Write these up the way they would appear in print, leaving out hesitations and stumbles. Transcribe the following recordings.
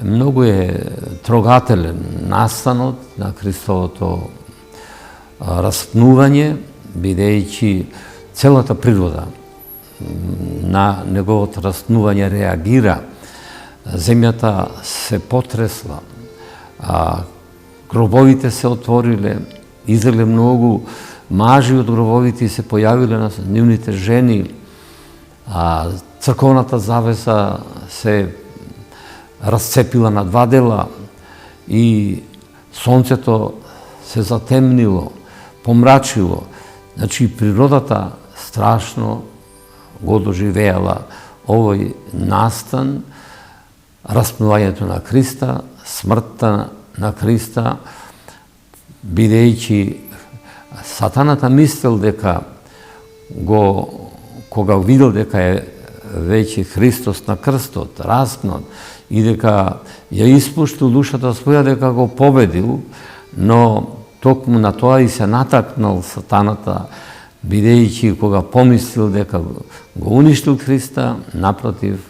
Многу е трогателен настанот на Христовото распнување, бидејќи целата природа на неговото распнување реагира. Земјата се потресла, гробовите се отвориле, излегле многу мажи од гробовите и се појавиле на нивните жени, црковната завеса се расцепила на два дела и сонцето се затемнило, помрачило. Значи, природата страшно го доживеала овој настан, распнувањето на Христа, смртта на Христа, бидејќи сатаната мислел дека кога видел дека е веќе Христос на крстот, распнат, и дека ја испуштил душата своја, дека го победил, но токму на тоа и се натакнал сатаната, бидејќи кога помислил дека го уништил Христа, напротив,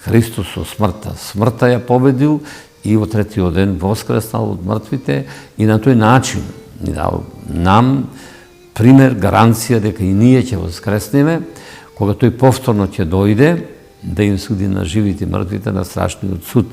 Христос со смртта ја победил и во третиот ден воскреснал од мртвите и на тој начин ни дал нам пример, гаранција дека и ние ќе воскреснеме, кога тој повторно ќе дојде да им суди на живите и мртвите на страшниот суд.